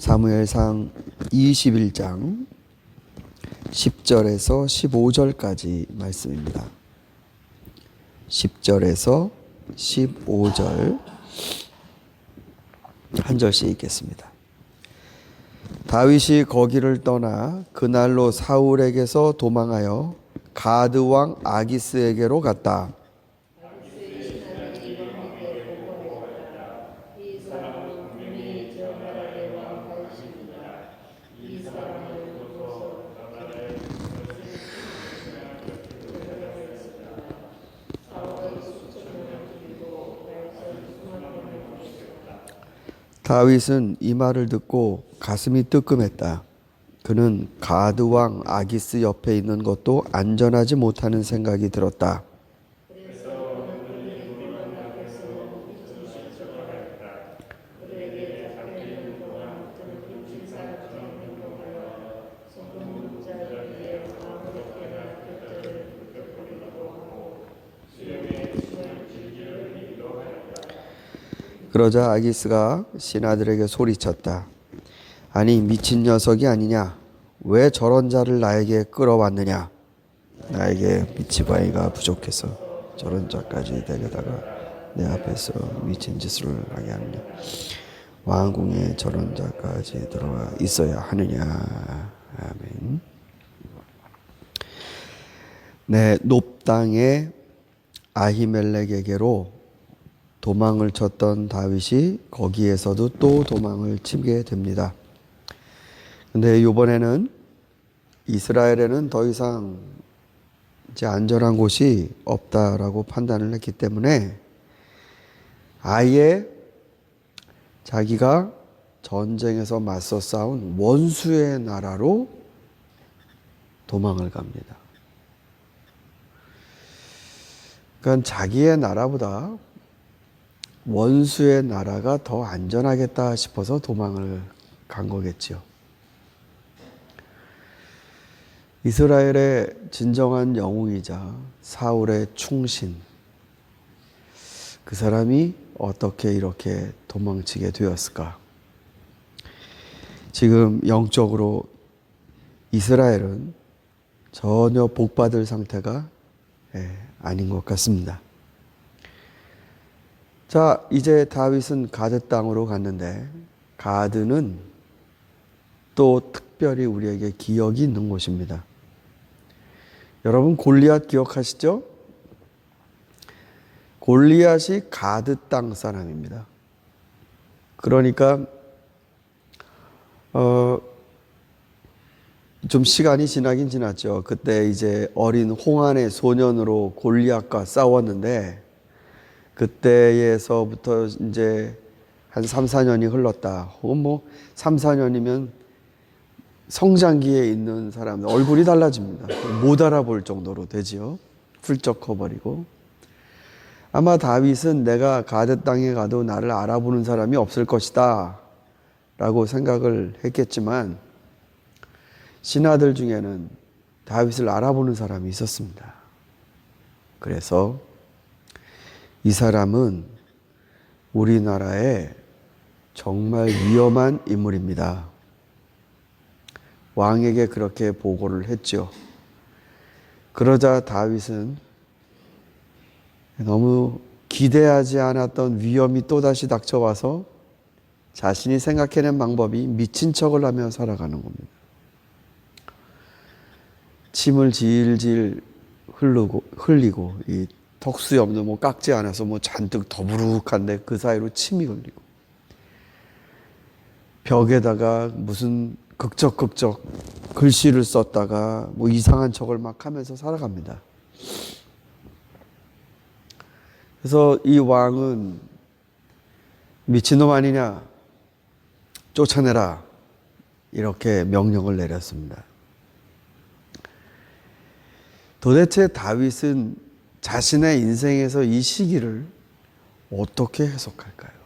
사무엘상 21장 10절에서 15절까지 말씀입니다. 10절에서 15절 한 절씩 읽겠습니다. 다윗이 거기를 떠나 그날로 사울에게서 도망하여 가드 왕 아기스에게로 갔다. 다윗은 이 말을 듣고 가슴이 뜨끔했다. 그는 가드 왕 아기스 옆에 있는 것도 안전하지 못하는 생각이 들었다. 그러자 아기스가 신하들에게 소리쳤다. 아니 미친 녀석이 아니냐? 왜 저런 자를 나에게 끌어왔느냐? 나에게 미치광이가 부족해서 저런 자까지 데려다가 내 앞에서 미친 짓을 하게 하느냐? 왕궁에 저런 자까지 들어와 있어야 하느냐? 아멘. 네, 놉당의 아히멜렉에게로 도망을 쳤던 다윗이 거기에서도 또 도망을 치게 됩니다. 근데 이번에는 이스라엘에는 더 이상 이제 안전한 곳이 없다라고 판단을 했기 때문에 아예 자기가 전쟁에서 맞서 싸운 원수의 나라로 도망을 갑니다. 그러니까 자기의 나라보다 원수의 나라가 더 안전하겠다 싶어서 도망을 간 거겠죠. 이스라엘의 진정한 영웅이자 사울의 충신, 그 사람이 어떻게 이렇게 도망치게 되었을까? 지금 영적으로 이스라엘은 전혀 복받을 상태가 아닌 것 같습니다. 자, 이제 다윗은 가드 땅으로 갔는데 가드는 또 특별히 우리에게 기억이 있는 곳입니다. 여러분 골리앗 기억하시죠? 골리앗이 가드 땅 사람입니다. 그러니까 좀 시간이 지나긴 지났죠. 그때 이제 어린 홍안의 소년으로 골리앗과 싸웠는데 그때에서부터 이제 한 3, 4년이 흘렀다. 혹은 뭐 3, 4년이면 성장기에 있는 사람 얼굴이 달라집니다. 못 알아볼 정도로 되지요. 훌쩍 커버리고. 아마 다윗은 내가 가드 땅에 가도 나를 알아보는 사람이 없을 것이다 라고 생각을 했겠지만 신하들 중에는 다윗을 알아보는 사람이 있었습니다. 그래서 이 사람은 우리나라에 정말 위험한 인물입니다. 왕에게 그렇게 보고를 했죠. 그러자 다윗은 너무 기대하지 않았던 위험이 또다시 닥쳐와서 자신이 생각해낸 방법이 미친 척을 하며 살아가는 겁니다. 침을 질질 흘리고 이 턱수염도 뭐 깎지 않아서 뭐 잔뜩 더부룩한데 그 사이로 침이 흘리고 벽에다가 무슨 극적극적 글씨를 썼다가 뭐 이상한 척을 막 하면서 살아갑니다. 그래서 이 왕은 미친놈 아니냐? 쫓아내라. 이렇게 명령을 내렸습니다. 도대체 다윗은 자신의 인생에서 이 시기를 어떻게 해석할까요?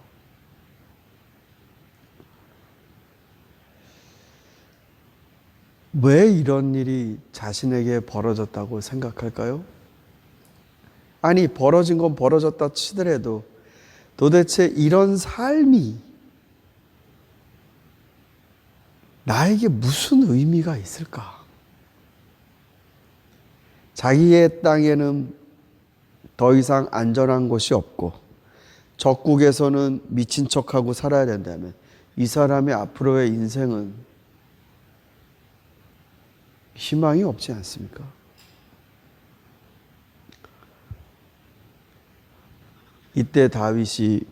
왜 이런 일이 자신에게 벌어졌다고 생각할까요? 아니, 벌어진 건 벌어졌다 치더라도 도대체 이런 삶이 나에게 무슨 의미가 있을까? 자기의 땅에는 더 이상 안전한 곳이 없고 적국에서는 미친 척하고 살아야 된다면 이 사람의 앞으로의 인생은 희망이 없지 않습니까? 이때 다윗이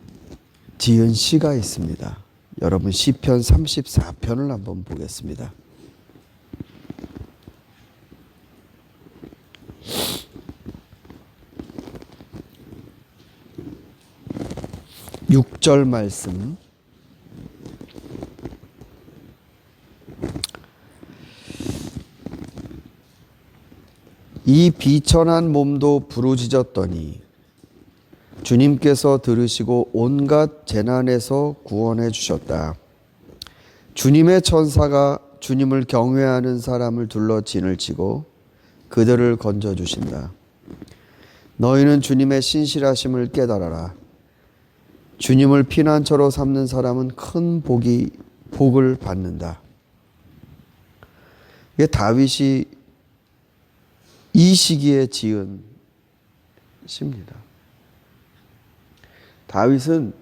지은 시가 있습니다. 여러분 시편 34편을 한번 보겠습니다. (6절) 말씀. 이 비천한 몸도 부르짖었더니 주님께서 들으시고 온갖 재난에서 구원해 주셨다. 주님의 천사가 주님을 경외하는 사람을 둘러 진을 치고 그들을 건져 주신다. 너희는 주님의 신실하심을 깨달아라. 주님을 피난처로 삼는 사람은 큰 복을 받는다. 이게 다윗이 이 시기에 지은 시입니다. 다윗은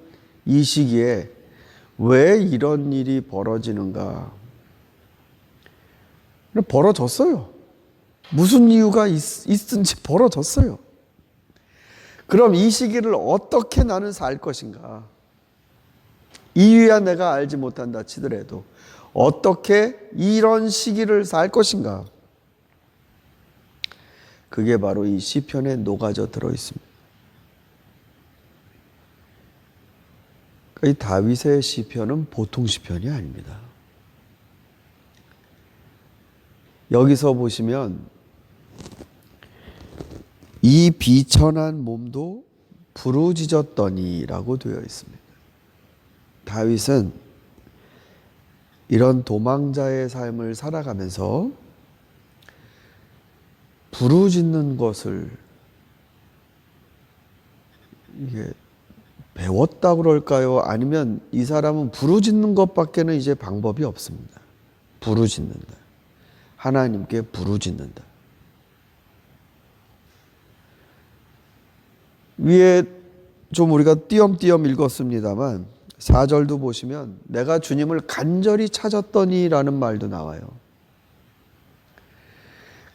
이 시기에 왜 이런 일이 벌어지는가? 벌어졌어요. 무슨 이유가 있든지 벌어졌어요. 그럼 이 시기를 어떻게 나는 살 것인가? 이유야 내가 알지 못한다 치더라도 어떻게 이런 시기를 살 것인가? 그게 바로 이 시편에 녹아져 들어 있습니다. 이 다윗의 시편은 보통 시편이 아닙니다. 여기서 보시면 이 비천한 몸도 부르짖었더니라고 되어 있습니다. 다윗은 이런 도망자의 삶을 살아가면서 부르짖는 것을 이게 배웠다고 그럴까요? 아니면 이 사람은 부르짖는 것밖에는 이제 방법이 없습니다. 부르짖는다. 하나님께 부르짖는다. 위에 좀 우리가 띄엄띄엄 읽었습니다만 4절도 보시면 내가 주님을 간절히 찾았더니라는 말도 나와요.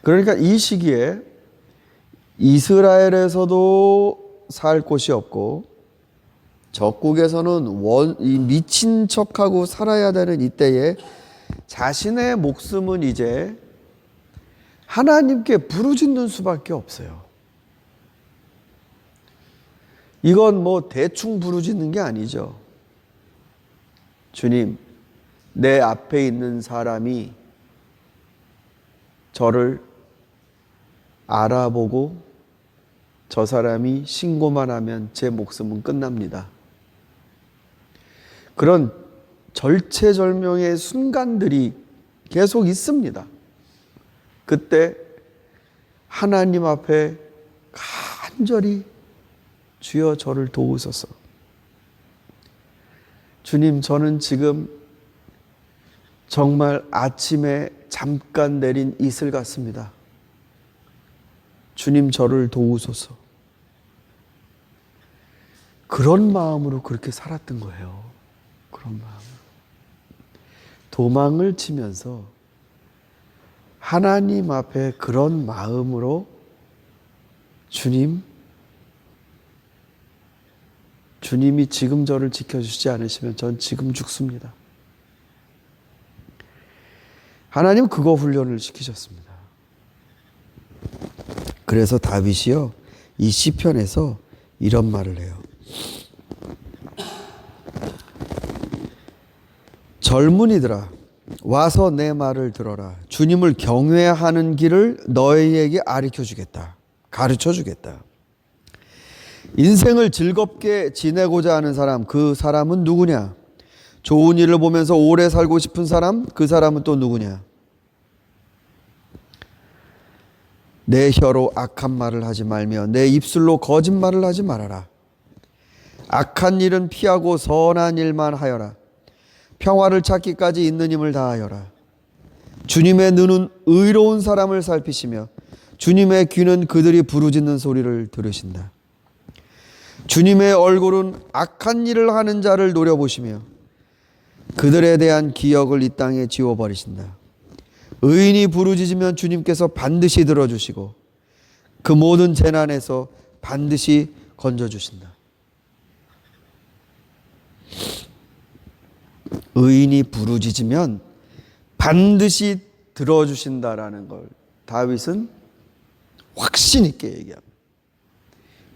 그러니까 이 시기에 이스라엘에서도 살 곳이 없고 적국에서는 미친 척하고 살아야 되는 이때에 자신의 목숨은 이제 하나님께 부르짖는 수밖에 없어요. 이건 뭐 대충 부르짖는 게 아니죠. 주님, 내 앞에 있는 사람이 저를 알아보고 저 사람이 신고만 하면 제 목숨은 끝납니다. 그런 절체절명의 순간들이 계속 있습니다. 그때 하나님 앞에 간절히 주여 저를 도우소서. 주님, 저는 지금 정말 아침에 잠깐 내린 이슬 같습니다. 주님, 저를 도우소서. 그런 마음으로 그렇게 살았던 거예요. 그런 마음으로. 도망을 치면서 하나님 앞에 그런 마음으로 주님이 지금 저를 지켜주시지 않으시면 전 지금 죽습니다. 하나님 그거 훈련을 시키셨습니다. 그래서 다윗이요, 이 시편에서 이런 말을 해요. 젊은이들아, 와서 내 말을 들어라. 주님을 경외하는 길을 너희에게 가르쳐 주겠다. 인생을 즐겁게 지내고자 하는 사람, 그 사람은 누구냐? 좋은 일을 보면서 오래 살고 싶은 사람, 그 사람은 또 누구냐? 내 혀로 악한 말을 하지 말며 내 입술로 거짓말을 하지 말아라. 악한 일은 피하고 선한 일만 하여라. 평화를 찾기까지 있는 힘을 다하여라. 주님의 눈은 의로운 사람을 살피시며 주님의 귀는 그들이 부르짖는 소리를 들으신다. 주님의 얼굴은 악한 일을 하는 자를 노려보시며 그들에 대한 기억을 이 땅에 지워버리신다. 의인이 부르짖으면 주님께서 반드시 들어주시고 그 모든 재난에서 반드시 건져주신다. 의인이 부르짖으면 반드시 들어주신다라는 걸 다윗은 확신 있게 얘기합니다.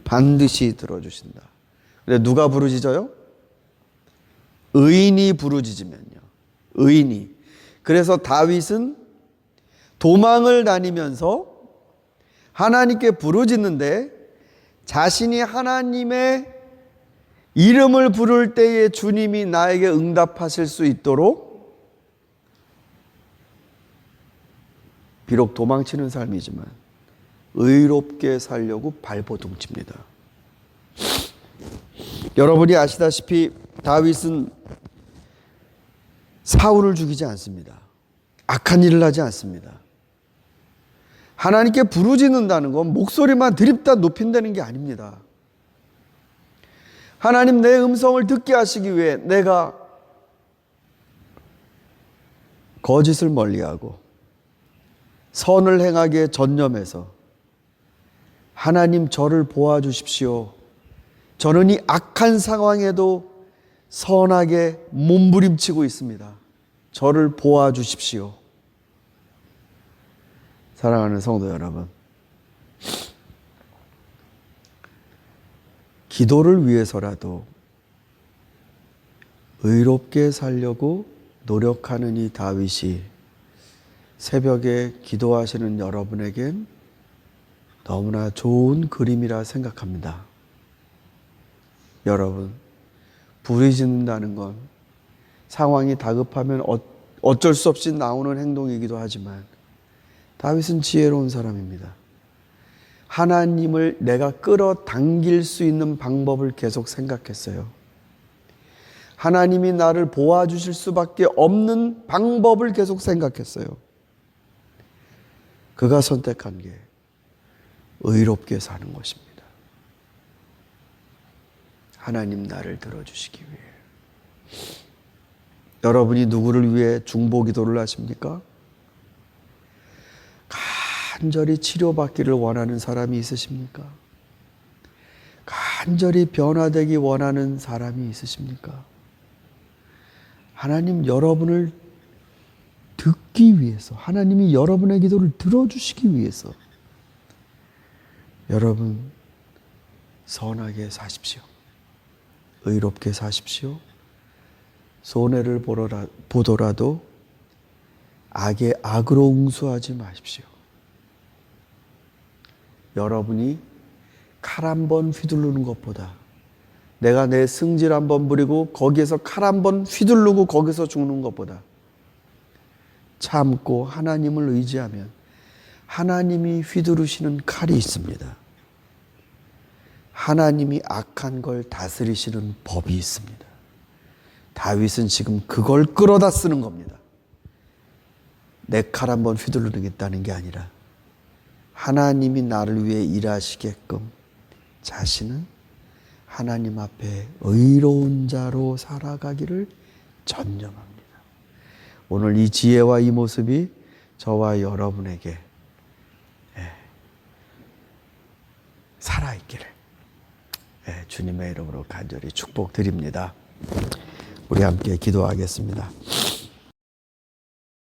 반드시 들어주신다. 근데 누가 부르짖어요? 의인이 부르짖으면요. 의인이. 그래서 다윗은 도망을 다니면서 하나님께 부르짖는데 자신이 하나님의 이름을 부를 때에 주님이 나에게 응답하실 수 있도록 비록 도망치는 삶이지만 의롭게 살려고 발버둥칩니다. 여러분이 아시다시피 다윗은 사울을 죽이지 않습니다. 악한 일을 하지 않습니다. 하나님께 부르짖는다는 건 목소리만 드립다 높인다는 게 아닙니다. 하나님 내 음성을 듣게 하시기 위해 내가 거짓을 멀리하고 선을 행하기에 전념해서 하나님 저를 보아주십시오. 저는 이 악한 상황에도 선하게 몸부림치고 있습니다. 저를 보아주십시오. 사랑하는 성도 여러분, 기도를 위해서라도 의롭게 살려고 노력하는 이 다윗이 새벽에 기도하시는 여러분에겐 너무나 좋은 그림이라 생각합니다. 여러분, 부르짖는다는 건 상황이 다급하면 어쩔 수 없이 나오는 행동이기도 하지만 다윗은 지혜로운 사람입니다. 하나님을 내가 끌어당길 수 있는 방법을 계속 생각했어요. 하나님이 나를 보아주실 수밖에 없는 방법을 계속 생각했어요. 그가 선택한 게 의롭게 사는 것입니다. 하나님 나를 들어주시기 위해. 여러분이 누구를 위해 중보기도를 하십니까? 간절히 치료받기를 원하는 사람이 있으십니까? 간절히 변화되기 원하는 사람이 있으십니까? 하나님 여러분을 듣기 위해서, 하나님이 여러분의 기도를 들어주시기 위해서 여러분 선하게 사십시오. 의롭게 사십시오. 손해를 보더라도 악에 악으로 응수하지 마십시오. 여러분이 칼 한 번 휘두르는 것보다 내가 내 승질 한 번 부리고 거기에서 칼 한 번 휘두르고 거기서 죽는 것보다 참고 하나님을 의지하면 하나님이 휘두르시는 칼이 있습니다. 하나님이 악한 걸 다스리시는 법이 있습니다. 다윗은 지금 그걸 끌어다 쓰는 겁니다. 내 칼 한 번 휘두르겠다는 게 아니라 하나님이 나를 위해 일하시게끔 자신은 하나님 앞에 의로운 자로 살아가기를 전념합니다. 오늘 이 지혜와 이 모습이 저와 여러분에게 살아있기를 주님의 이름으로 간절히 축복드립니다. 우리 함께 기도하겠습니다.